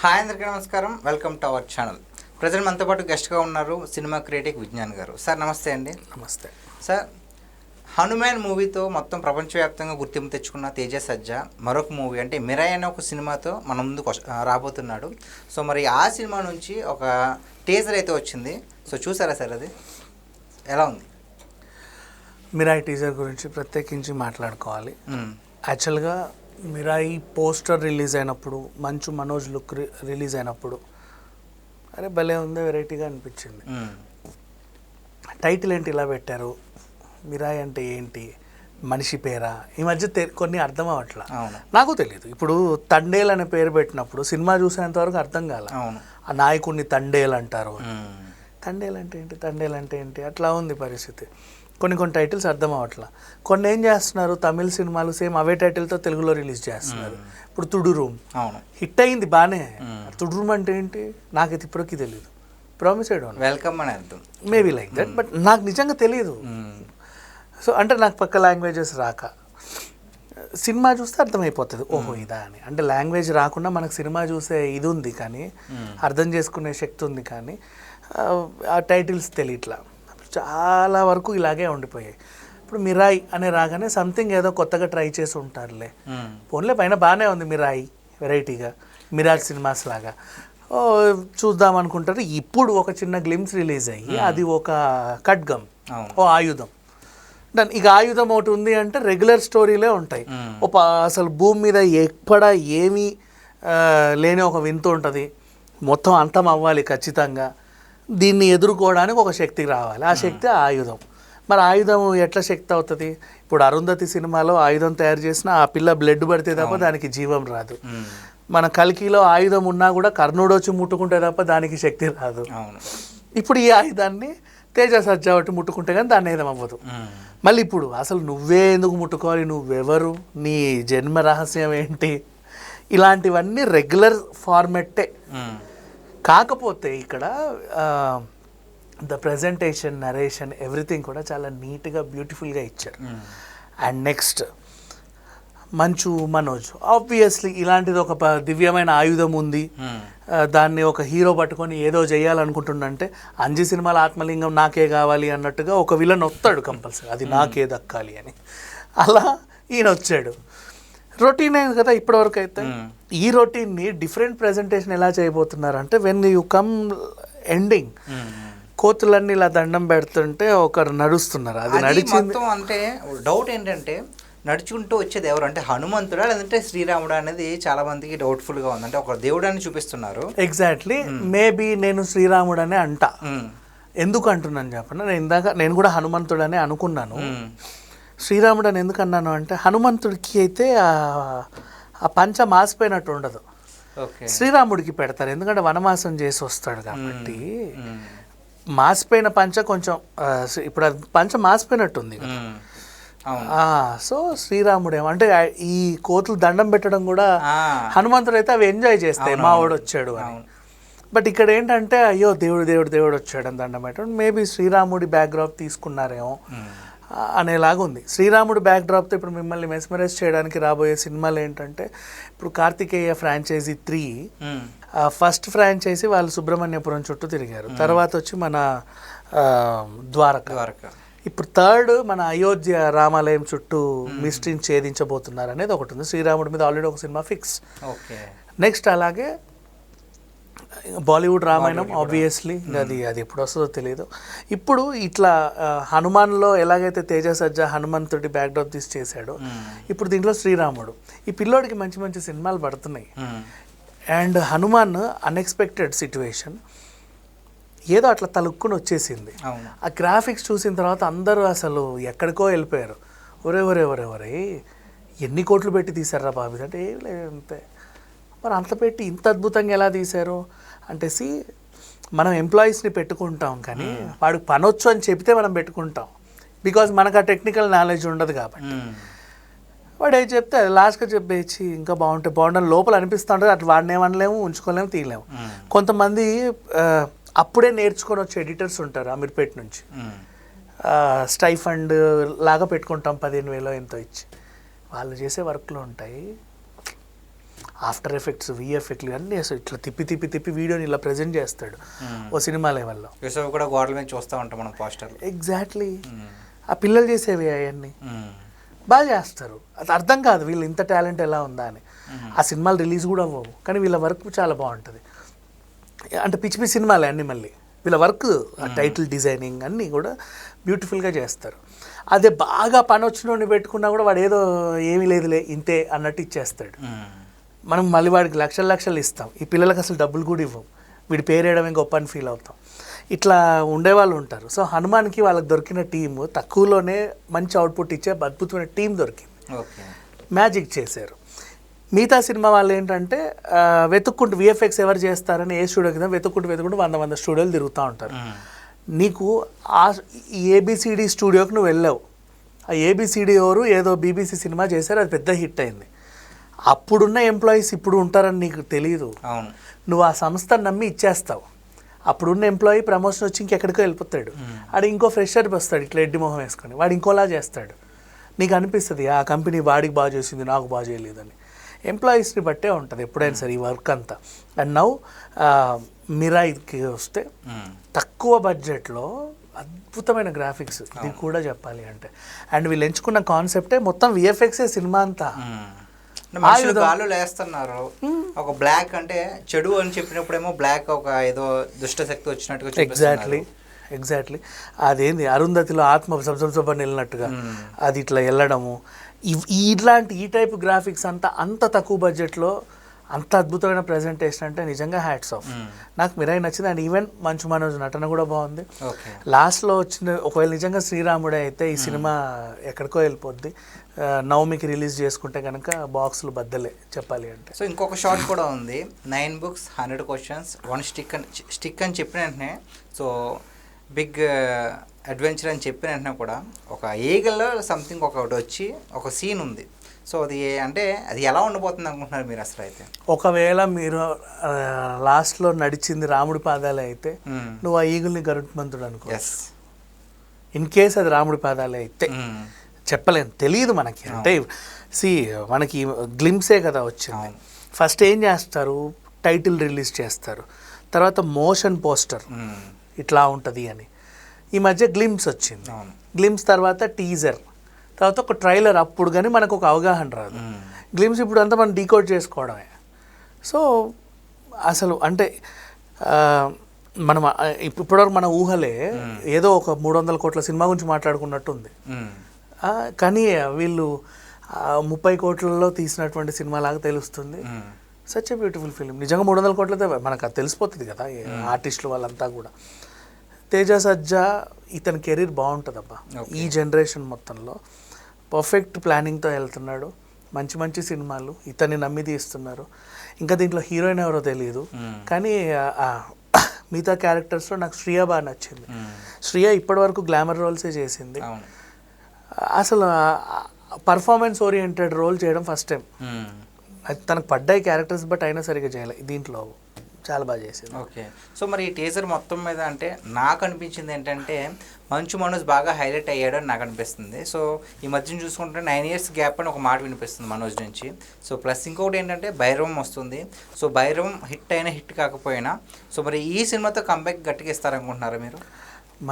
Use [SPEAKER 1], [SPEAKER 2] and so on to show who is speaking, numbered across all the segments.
[SPEAKER 1] Hi అందరికీ నమస్కారం, welcome to our channel. Present మనతో పాటు గెస్ట్గా ఉన్నారు సినిమా క్రిటిక్ విజ్ఞాన్ గారు. సార్ నమస్తే అండి.
[SPEAKER 2] నమస్తే
[SPEAKER 1] సార్. హనుమాన్ మూవీతో మొత్తం ప్రపంచవ్యాప్తంగా గుర్తింపు తెచ్చుకున్న తేజ సజ్జా మరొక మూవీ అంటే మిరాయ్ అనే ఒక సినిమాతో మన ముందుకు రాబోతున్నాడు. సో మరి ఆ సినిమా నుంచి ఒక టీజర్ అయితే వచ్చింది. సో చూసారా సార్, అది ఎలా ఉంది?
[SPEAKER 2] మిరాయి టీజర్ గురించి ప్రత్యేకించి మాట్లాడుకోవాలి. యాక్చువల్గా మిరాయి పోస్టర్ రిలీజ్ అయినప్పుడు, మంచు మనోజ్ లుక్ రిలీజ్ అయినప్పుడు అరే భలే ఉందో, వెరైటీగా అనిపించింది. టైటిల్ ఏంటి ఇలా పెట్టారు, మిరాయి అంటే ఏంటి, మనిషి పేరా? ఈ మధ్య కొన్ని అర్థం అవ్వట్లా, నాకు తెలియదు. ఇప్పుడు తండేల్ అనే పేరు పెట్టినప్పుడు సినిమా చూసేంత వరకు అర్థం కాల. ఆ నాయకుడిని తండేల్ అంటారు. తండేల్ అంటే ఏంటి, తండేల్ అంటే ఏంటి, అట్లా ఉంది పరిస్థితి. కొన్ని టైటిల్స్ అర్థం అవ్వట్లా. కొన్ని ఏం చేస్తున్నారు, తమిళ సినిమాలు సేమ్ అవే టైటిల్తో తెలుగులో రిలీజ్ చేస్తున్నారు. ఇప్పుడు తుడురూమ్ హిట్ అయింది బాగానే. తుడురూమ్ అంటే ఏంటి నాకైతే ఇప్పటికీ తెలియదు. ప్రామిసెడ్
[SPEAKER 1] వెల్కమ్ అని అర్థం,
[SPEAKER 2] మేబీ లైక్ దట్, బట్ నాకు నిజంగా తెలియదు. సో అంటే నాకు పక్క లాంగ్వేజెస్ రాక సినిమా చూస్తే అర్థమైపోతుంది, ఓహో ఇదా అని. అంటే లాంగ్వేజ్ రాకుండా మనకు సినిమా చూసే ఇది ఉంది, కానీ అర్థం చేసుకునే శక్తి ఉంది, కానీ ఆ టైటిల్స్ తెలియట్లా. చాలా వరకు ఇలాగే ఉండిపోయాయి. ఇప్పుడు మిరాయి అనే రాగానే సంథింగ్ ఏదో కొత్తగా ట్రై చేసి ఉంటారులే. ఫోన్లే పైన బాగానే ఉంది మిరాయి, వెరైటీగా మిరాజ్ సినిమాస్ లాగా చూద్దాం అనుకుంటారు. ఇప్పుడు ఒక చిన్న గ్లిమ్స్ రిలీజ్ అయ్యి అది ఒక ఖడ్గం, ఓ ఆయుధం. దాని ఇక ఆయుధం ఒకటి ఉంది అంటే రెగ్యులర్ స్టోరీలే ఉంటాయి. అసలు భూమి మీద ఎక్కడ ఏమీ లేని ఒక వింత ఉంటుంది, మొత్తం అంతం అవ్వాలి ఖచ్చితంగా. దీన్ని ఎదుర్కోవడానికి ఒక శక్తి రావాలి, ఆ శక్తి ఆయుధం. మరి ఆయుధం ఎట్లా శక్తి అవుతుంది? ఇప్పుడు అరుంధతి సినిమాలో ఆయుధం తయారు చేసిన ఆ పిల్ల బ్లడ్ పడితే తప్ప దానికి జీవం రాదు. మన కల్కిలో ఆయుధం ఉన్నా కూడా కర్ణుడు వచ్చి ముట్టుకుంటే తప్ప దానికి శక్తి రాదు. ఇప్పుడు ఈ ఆయుధాన్ని తేజ సజ్జా ఒకటి ముట్టుకుంటే కానీ దాన్ని ఏదం అవ్వదు. మళ్ళీ ఇప్పుడు అసలు నువ్వే ఎందుకు ముట్టుకోవాలి, నువ్వెవరు, నీ జన్మ రహస్యం ఏంటి, ఇలాంటివన్నీ రెగ్యులర్ ఫార్మెట్టే. కాకపోతే ఇక్కడ ద ప్రజెంటేషన్, నరేషన్, ఎవ్రీథింగ్ కూడా చాలా నీట్గా బ్యూటిఫుల్గా ఇచ్చారు. And next Manchu Manoj, obviously ఇలాంటిది ఒక దివ్యమైన ఆయుధం ఉంది, దాన్ని ఒక హీరో పట్టుకొని ఏదో చేయాలనుకుంటుండంటే అంజి సినిమాల ఆత్మలింగం నాకే కావాలి అన్నట్టుగా ఒక విలన్ వస్తాడు కంపల్సరీ, అది నాకే దక్కాలి అని. అలా ఈయన వచ్చాడు. రొటీనే కదా ఇప్పటివరకు అయితే. ఈ రొటీన్ని డిఫరెంట్ ప్రెజెంటేషన్ ఎలా చేయబోతున్నారు అంటే, వెన్ యూ కమ్ ఎండింగ్, కోతులన్నీ ఇలా దండం పెడుతుంటే ఒకరు నడుస్తున్నారు, అది నడిచింది.
[SPEAKER 1] అంటే డౌట్ ఏంటంటే నడుచుకుంటూ వచ్చేది ఎవరు అంటే హనుమంతుడా లేదంటే శ్రీరాముడా అనేది చాలా మందికి డౌట్ఫుల్గా ఉంది. అంటే ఒక దేవుడాన్ని చూపిస్తున్నారు.
[SPEAKER 2] ఎగ్జాక్ట్లీ, మేబీ నేను శ్రీరాముడనే అంట. ఎందుకు అంటున్నాను చెప్పండి, నేను కూడా హనుమంతుడనే అనుకున్నాను. శ్రీరాముడు అని ఎందుకు అన్నాను అంటే, హనుమంతుడికి అయితే ఆ పంచ మాసిపోయినట్టు ఉండదు, శ్రీరాముడికి పెడతారు. ఎందుకంటే వనవాసం చేసి వస్తాడు కాబట్టి మాసిపోయిన పంచ కొంచెం, ఇప్పుడు అది పంచ మాసిపోయినట్టుంది. సో శ్రీరాముడేమో అంటే ఈ కోతులు దండం పెట్టడం కూడా హనుమంతుడు అయితే అవి ఎంజాయ్ చేస్తాయి, మా వాడు వచ్చాడు అని. బట్ ఇక్కడ ఏంటంటే అయ్యో దేవుడు వచ్చాడు అని దండం పెట్టడం. మేబీ శ్రీరాముడి బ్యాక్డ్రాప్ తీసుకున్నారేమో అనేలాగా ఉంది. శ్రీరాముడు బ్యాక్డ్రాప్తో ఇప్పుడు మిమ్మల్ని మెస్మరైజ్ చేయడానికి రాబోయే సినిమాలు ఏంటంటే, ఇప్పుడు కార్తికేయ ఫ్రాంచైజీ 3, ఫస్ట్ ఫ్రాంచైజీ వాళ్ళు సుబ్రహ్మణ్యపురం చుట్టూ తిరిగారు, తర్వాత వచ్చి మన ద్వారక, ఇప్పుడు థర్డ్ మన అయోధ్య రామాలయం చుట్టూ మిస్టరీని ఛేదించబోతున్నారు అనేది ఒకటి ఉంది. శ్రీరాముడి మీద ఆల్రెడీ ఒక సినిమా ఫిక్స్. నెక్స్ట్ అలాగే బాలీవుడ్ రామాయణం, ఆబ్వియస్లీ అది ఎప్పుడు వస్తుందో తెలియదు. ఇప్పుడు ఇట్లా హనుమాన్లో ఎలాగైతే తేజ సజ్జా హనుమంతుడి బ్యాక్డ్రాప్ తీసి చేశాడో, ఇప్పుడు దీంట్లో శ్రీరాముడు. ఈ పిల్లోడికి మంచి మంచి సినిమాలు పడుతున్నాయి. అండ్ హనుమాన్ అన్ఎక్స్పెక్టెడ్ సిచ్యువేషన్ ఏదో అట్లా తలుక్కుని వచ్చేసింది. ఆ గ్రాఫిక్స్ చూసిన తర్వాత అందరూ అసలు ఎక్కడికో వెళ్ళిపోయారు. ఒరే ఎన్ని కోట్లు పెట్టి తీశారా బాబు అంటే, ఏం లేదు అంతే. మరి అంత పెట్టి ఇంత అద్భుతంగా ఎలా తీశారు అంటే, మనం ఎంప్లాయీస్ని పెట్టుకుంటాం కానీ వాడికి పనొచ్చు అని చెప్తే మనం పెట్టుకుంటాం, బికాజ్ మనకు ఆ టెక్నికల్ నాలెడ్జ్ ఉండదు కాబట్టి. వాడు ఏం చెప్తే అది లాస్ట్గా చెప్పేసి ఇంకా బాగుండని లోపల అనిపిస్తూ ఉంటుంది. అట్లా వాడిని ఏమనలేము, ఉంచుకోలేము, తీయలేము. కొంతమంది అప్పుడే నేర్చుకొని వచ్చే ఎడిటర్స్ ఉంటారు అమీర్పేట నుంచి, స్టైఫండ్ లాగా పెట్టుకుంటాం 15,000 ఎంతో ఇచ్చి, వాళ్ళు చేసే వర్క్లు ఉంటాయి. ఆఫ్టర్ ఎఫెక్ట్స్ విఎఫెక్ట్లు అన్నీ అసలు ఇట్లా తిప్పి తిప్పి తిప్పి వీడియోని ఇలా ప్రజెంట్ చేస్తాడు ఓ సినిమా లెవెల్లో.
[SPEAKER 1] కూడా గోడల మీద చూస్తూ ఉంటాం మనం పోస్టర్.
[SPEAKER 2] ఎగ్జాక్ట్లీ ఆ పిల్లలు చేసేవి అవన్నీ బాగా చేస్తారు. అది అర్థం కాదు వీళ్ళు ఇంత టాలెంట్ ఎలా ఉందా అని. ఆ సినిమాలు రిలీజ్ కూడా అవ్వవు కానీ వీళ్ళ వర్క్ చాలా బాగుంటుంది. అంటే పిచ్చి పిచ్చి సినిమాలే అన్నీ మళ్ళీ వీళ్ళ వర్క్ టైటిల్ డిజైనింగ్ అన్నీ కూడా బ్యూటిఫుల్గా చేస్తారు. అదే బాగా పని వచ్చినోడిని పెట్టుకున్నా కూడా వాడు ఏదో ఏమీ లేదులే ఇంతే అన్నట్టు ఇచ్చేస్తాడు. మనం మళ్ళీ వాడికి లక్షలు లక్షలు ఇస్తాం, ఈ పిల్లలకు అసలు డబ్బులు కూడా ఇవ్వం, వీడి పేరేయడమే గొప్ప అని ఫీల్ అవుతాం. ఇట్లా ఉండేవాళ్ళు ఉంటారు. సో హనుమాన్కి వాళ్ళకి దొరికిన టీము తక్కువలోనే మంచి అవుట్పుట్ ఇచ్చే అద్భుతమైన టీం దొరికింది, మ్యాజిక్ చేశారు. మిగతా సినిమా వాళ్ళు ఏంటంటే వెతుక్కుంటూ విఎఫ్ఎక్స్ ఎవరు చేస్తారని ఏ స్టూడియో కింద వెతుక్కుంటూ 100 స్టూడియోలు తిరుగుతూ ఉంటారు. నీకు ఆ ఏబిసిడి స్టూడియోకి నువ్వు వెళ్ళావు, ఆ ఏబిసిడి ఎవరు ఏదో బీబీసీ సినిమా చేశారు, అది పెద్ద హిట్ అయింది. అప్పుడున్న ఎంప్లాయీస్ ఇప్పుడు ఉంటారని నీకు తెలియదు. నువ్వు ఆ సంస్థను నమ్మి ఇచ్చేస్తావు. అప్పుడున్న ఎంప్లాయీ ప్రమోషన్ వచ్చి ఇంకెక్కడికో వెళ్ళిపోతాడు, ఆడు ఇంకో ఫ్రెషర్ వస్తాడు ఇట్లా ఎడ్డి మొహం వేసుకొని, వాడు ఇంకోలా చేస్తాడు. నీకు అనిపిస్తుంది ఆ కంపెనీ వాడికి బాగా చేసింది నాకు బాగా చేయలేదని. ఎంప్లాయీస్ని బట్టే ఉంటుంది ఎప్పుడైనా సరే ఈ వర్క్ అంతా. అండ్ నౌ మిరాయికి వస్తే తక్కువ బడ్జెట్లో అద్భుతమైన గ్రాఫిక్స్, ఇది కూడా చెప్పాలి అంటే. అండ్ వీళ్ళు ఎంచుకున్న కాన్సెప్టే మొత్తం విఎఫ్ఎక్సే సినిమా అంతా.
[SPEAKER 1] గాలు లేస్తున్నారు ఒక బ్లాక్ అంటే చెడు అని చెప్పినప్పుడేమో బ్లాక్ ఒక ఏదో దుష్ట శక్తి వచ్చినట్టుగా.
[SPEAKER 2] ఎగ్జాక్ట్లీ అదేంది అరుంధతిలో ఆత్మ సబ్సబ్సబని వెళ్ళినట్టుగా అది ఇట్లా వెళ్ళడము. ఈ టైప్ గ్రాఫిక్స్ అంత తక్కువ బడ్జెట్లో అంత అద్భుతమైన ప్రెజెంటేషన్ అంటే నిజంగా హ్యాట్స్ ఆఫ్. నాకు మిరాయి నచ్చింది. అండ్ ఈవెన్ మంచు మనోజ్ నటన కూడా బాగుంది. లాస్ట్లో వచ్చిన ఒకవేళ నిజంగా శ్రీరాముడే అయితే ఈ సినిమా ఎక్కడికో వెళ్ళిపోద్ది. నవమికి రిలీజ్ చేసుకుంటే కనుక బాక్సులు బద్దలే చెప్పాలి అంటే.
[SPEAKER 1] సో ఇంకొక షార్ట్ కూడా ఉంది, 9 books 100 questions 1 స్టిక్ అని చెప్పిన వెంటనే, సో బిగ్ అడ్వెంచర్ అని చెప్పిన వెంటనే కూడా ఒక ఈగల్లో సంథింగ్ ఒకటి వచ్చి ఒక సీన్ ఉంది. సో అది అంటే అది ఎలా ఉండబోతుంది అనుకుంటున్నారు మీరు అసలు? అయితే
[SPEAKER 2] ఒకవేళ మీరు లాస్ట్లో నడిచింది రాముడి పాదాలే అయితే నువ్వు ఆ ఈగుల్ని గరుత్మంతుడు అనుకో. ఇన్ కేస్ అది రాముడి పాదాలే అయితే చెప్పలేను, తెలియదు మనకి. అంటే మనకి గ్లింప్సే కదా వచ్చింది. ఫస్ట్ ఏం చేస్తారు, టైటిల్ రిలీజ్ చేస్తారు, తర్వాత మోషన్ పోస్టర్ ఇట్లా ఉంటుంది అని. ఈ మధ్య గ్లింప్స్ వచ్చింది, గ్లింప్స్ తర్వాత టీజర్, తర్వాత ఒక ట్రైలర్. అప్పుడు కానీ మనకు ఒక అవగాహన రాదు. గ్లిమ్స్ ఇప్పుడు అంతా మనం డీకోడ్ చేసుకోవడమే. సో అసలు అంటే మనం ఇప్పటివరకు మన ఊహలే ఏదో ఒక 300 కోట్ల సినిమా గురించి మాట్లాడుకున్నట్టుంది. కానీ వీళ్ళు 30 కోట్లలో తీసినటువంటి సినిమా లాగా తెలుస్తుంది. Such a beautiful film. నిజంగా 300 కోట్లతో మనకు అది తెలిసిపోతుంది కదా ఆర్టిస్టులు వాళ్ళంతా కూడా. తేజ సజ్జా ఇతని కెరీర్ బాగుంటుంది అబ్బా. ఈ జనరేషన్ మొత్తంలో పర్ఫెక్ట్ ప్లానింగ్తో వెళ్తున్నాడు. మంచి మంచి సినిమాలు ఇతన్ని నమ్మి తీస్తున్నారు. ఇంకా దీంట్లో హీరోయిన్ ఎవరో తెలియదు కానీ మిగతా క్యారెక్టర్స్లో నాకు శ్రియ బాగా నచ్చింది. శ్రియ ఇప్పటివరకు గ్లామర్ రోల్సే చేసింది. అసలు పర్ఫార్మెన్స్ ఓరియంటెడ్ రోల్ చేయడం ఫస్ట్ టైం. తనకు పడ్డాయి క్యారెక్టర్స్ బట్ అయినా సరిగ్గా చేయాలి. దీంట్లో చాలా బాగా చేసింది.
[SPEAKER 1] ఓకే. సో మరి ఈ టీజర్ మొత్తం మీద అంటే నాకు అనిపించింది ఏంటంటే మంచు మనోజ్ బాగా హైలైట్ అయ్యాడు అని నాకు అనిపిస్తుంది. సో ఈ మధ్యన చూసుకుంటే 9 years గ్యాప్ అని ఒక మాట వినిపిస్తుంది మనోజ్ నుంచి. సో ప్లస్ ఇంకొకటి ఏంటంటే భైరవం వస్తుంది. సో భైరవం హిట్ అయినా హిట్ కాకపోయినా సో మరి ఈ సినిమాతో కంబ్యాక్ గట్టిగా ఇస్తారనుకుంటున్నారా మీరు?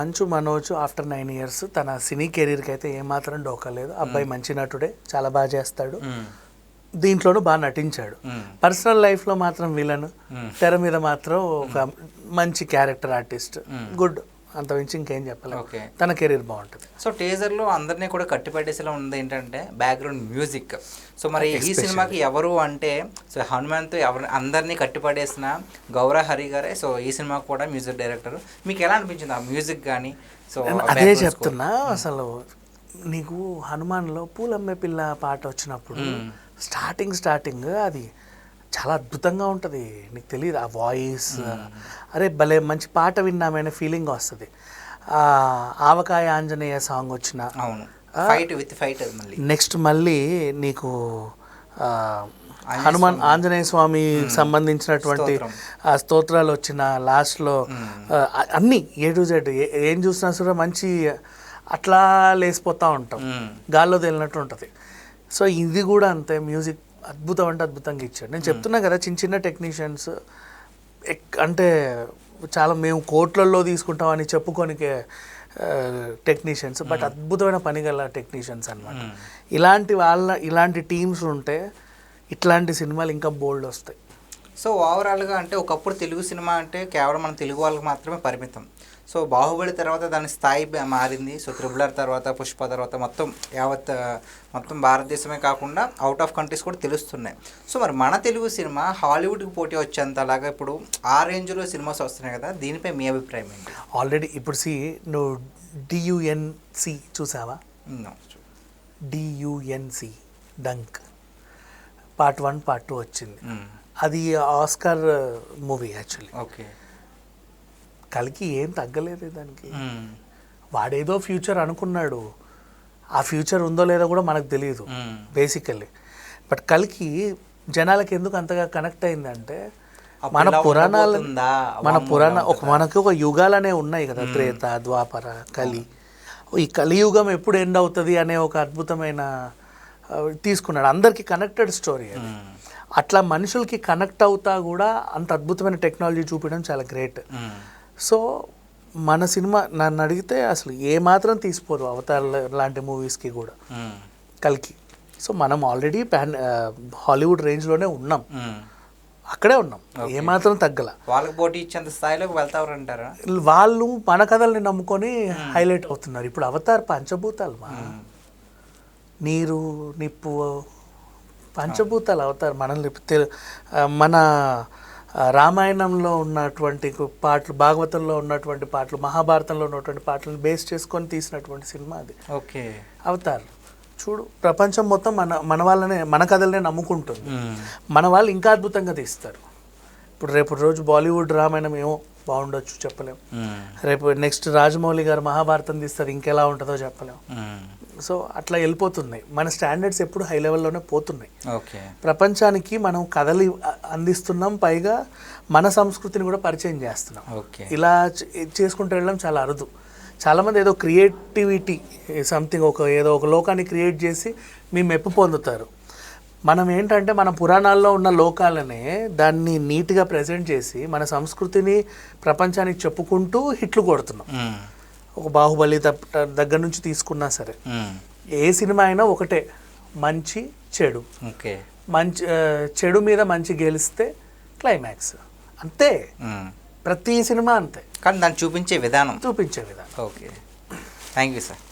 [SPEAKER 2] మంచు మనోజ్ ఆఫ్టర్ 9 years తన సినీ కెరీర్కి అయితే ఏమాత్రం డోకలేదు. అబ్బాయి మంచి నటుడే, చాలా బాగా చేస్తాడు. దీంట్లోనూ బాగా నటించాడు. పర్సనల్ లైఫ్లో మాత్రం విలన్, తెర మీద మాత్రం ఒక మంచి క్యారెక్టర్ ఆర్టిస్ట్. గుడ్, అంత మించి ఇంకేం చెప్పలేదు. తన కెరీర్ బాగుంటుంది.
[SPEAKER 1] సో టీజర్లో అందరినీ కూడా కట్టిపట్టేసేలా ఉంది ఏంటంటే బ్యాక్గ్రౌండ్ మ్యూజిక్. సో మరి ఈ సినిమాకి ఎవరు అంటే సో హనుమాన్తో అందరినీ కట్టిపడేసిన గౌరవ్ హరి గారే. సో ఈ సినిమాకి కూడా మ్యూజిక్ డైరెక్టర్. మీకు ఎలా అనిపించింది ఆ మ్యూజిక్ కానీ? సో
[SPEAKER 2] అదే చెప్తున్నా, అసలు నీకు హనుమాన్లో పూలమ్మే పిల్ల పాట వచ్చినప్పుడు స్టార్టింగ్ అది చాలా అద్భుతంగా ఉంటుంది. నీకు తెలియదు ఆ వాయిస్, అరే భలే మంచి పాట విన్నామనే ఫీలింగ్ వస్తుంది. ఆవకాయ ఆంజనేయ సాంగ్ వచ్చిన నెక్స్ట్ మళ్ళీ నీకు హనుమాన్ ఆంజనేయ స్వామి సంబంధించినటువంటి ఆ స్తోత్రాలు వచ్చిన లాస్ట్లో అన్నీ A to Z ఏం చూసినా సరే మంచి అట్లా లేసిపోతూ ఉంటాం, గాల్లో తేలినట్టు ఉంటుంది. సో ఇది కూడా అంతే, మ్యూజిక్ అద్భుతం అంటే అద్భుతంగా ఇచ్చాడు. నేను చెప్తున్నా కదా, చిన్న చిన్న టెక్నీషియన్స్ అంటే చాలా మేము కోట్లల్లో తీసుకుంటామని చెప్పుకోనికే టెక్నీషియన్స్, బట్ అద్భుతమైన పని గల టెక్నీషియన్స్ అనమాట. ఇలాంటి టీమ్స్ ఉంటే ఇట్లాంటి సినిమాలు ఇంకా బోల్డ్ వస్తాయి.
[SPEAKER 1] సో ఓవరాల్గా అంటే ఒకప్పుడు తెలుగు సినిమా అంటే కేవలం మన తెలుగు వాళ్ళకి మాత్రమే పరిమితం. సో బాహుబలి తర్వాత దాని స్థాయి మారింది. సో త్రిబుల్ తర్వాత, పుష్ప తర్వాత మొత్తం భారతదేశమే కాకుండా అవుట్ ఆఫ్ కంట్రీస్ కూడా తెలుస్తున్నాయి. సో మరి మన తెలుగు సినిమా హాలీవుడ్కి పోటీ వచ్చేంతలాగా ఇప్పుడు ఆ రేంజ్లో సినిమాస్ వస్తున్నాయి కదా, దీనిపై మీ అభిప్రాయం ఏంటి?
[SPEAKER 2] ఆల్రెడీ ఇప్పుడు నువ్వు DUNC చూసావా? DUNC డంక్ పార్ట్ 1 పార్ట్ 2 వచ్చింది. అది ఆస్కార్ మూవీ యాక్చువల్లీ.
[SPEAKER 1] ఓకే.
[SPEAKER 2] కలికి ఏం తగ్గలేదు దానికి. వాడేదో ఫ్యూచర్ అనుకున్నాడు, ఆ ఫ్యూచర్ ఉందో లేదో కూడా మనకు తెలియదు బేసికల్లీ. బట్ కలికి జనాలకి ఎందుకు అంతగా కనెక్ట్ అయిందంటే మనకు ఒక యుగాలనే ఉన్నాయి కదా, త్రేత, ద్వాపర, కలి. ఈ కలియుగం ఎప్పుడు ఎండ్ అవుతుంది అనే ఒక అద్భుతమైన తీసుకున్నాడు. అందరికీ కనెక్టెడ్ స్టోరీ అది. అట్లా మనుషులకి కనెక్ట్ అవుతా కూడా అంత అద్భుతమైన టెక్నాలజీ చూపించడం చాలా గ్రేట్. సో మన సినిమా నన్ను అడిగితే అసలు ఏమాత్రం తీసిపోదు అవతార్ లాంటి మూవీస్కి కూడా కలికి. సో మనం ఆల్రెడీ హాలీవుడ్ రేంజ్లోనే ఉన్నాం, అక్కడే ఉన్నాం, ఏమాత్రం తగ్గల.
[SPEAKER 1] వాళ్ళకి పోటీ ఇచ్చేంత స్థాయిలోకి వెళ్తారంటారా?
[SPEAKER 2] వాళ్ళు మన కథల్ని నమ్ముకొని హైలైట్ అవుతున్నారు. ఇప్పుడు అవతార్ పంచభూతాలు, నీరు, నిప్పు, పంచభూతాలు అవతారు. మనల్ని మన రామాయణంలో ఉన్నటువంటి పాటలు, భాగవతంలో ఉన్నటువంటి పాటలు, మహాభారతంలో ఉన్నటువంటి పాటలను బేస్ చేసుకొని తీసినటువంటి సినిమా అది.
[SPEAKER 1] ఓకే.
[SPEAKER 2] అవతార్ చూడు, ప్రపంచం మొత్తం మన వాళ్ళనే, మన కథలనే నమ్ముకుంటుంది. మన వాళ్ళు ఇంకా అద్భుతంగా తీస్తారు. ఇప్పుడు రేపు రోజు బాలీవుడ్ రామాయణం ఏమో బాగుండొచ్చు, చెప్పలేం. రేపు నెక్స్ట్ రాజమౌళి గారు మహాభారతం తీస్తారు, ఇంకెలా ఉంటుందో చెప్పలేం. సో అట్లా వెళ్ళిపోతున్నాయి. మన స్టాండర్డ్స్ ఎప్పుడు హై లెవెల్లోనే పోతున్నాయి.
[SPEAKER 1] ఓకే.
[SPEAKER 2] ప్రపంచానికి మనం కథలు అందిస్తున్నాం, పైగా మన సంస్కృతిని కూడా పరిచయం చేస్తున్నాం.
[SPEAKER 1] ఓకే.
[SPEAKER 2] ఇలా చేసుకుంటూ వెళ్ళడం చాలా అరుదు. చాలామంది ఏదో క్రియేటివిటీ సంథింగ్ ఏదో ఒక లోకాన్ని క్రియేట్ చేసి మీ మెప్పు పొందుతారు. మనం ఏంటంటే మన పురాణాల్లో ఉన్న లోకాలనే దాన్ని నీట్గా ప్రజెంట్ చేసి మన సంస్కృతిని ప్రపంచానికి చెప్పుకుంటూ హిట్లు కొడుతున్నాం. ఒక బాహుబలి దగ్గర నుంచి తీసుకున్నా సరే, ఏ సినిమా అయినా ఒకటే, మంచి చెడు.
[SPEAKER 1] ఓకే.
[SPEAKER 2] చెడు మీద మంచి గెలిస్తే క్లైమాక్స్, అంతే. ప్రతి సినిమా అంతే,
[SPEAKER 1] కానీ దాన్ని చూపించే విధానం.
[SPEAKER 2] ఓకే.
[SPEAKER 1] Thank you sir.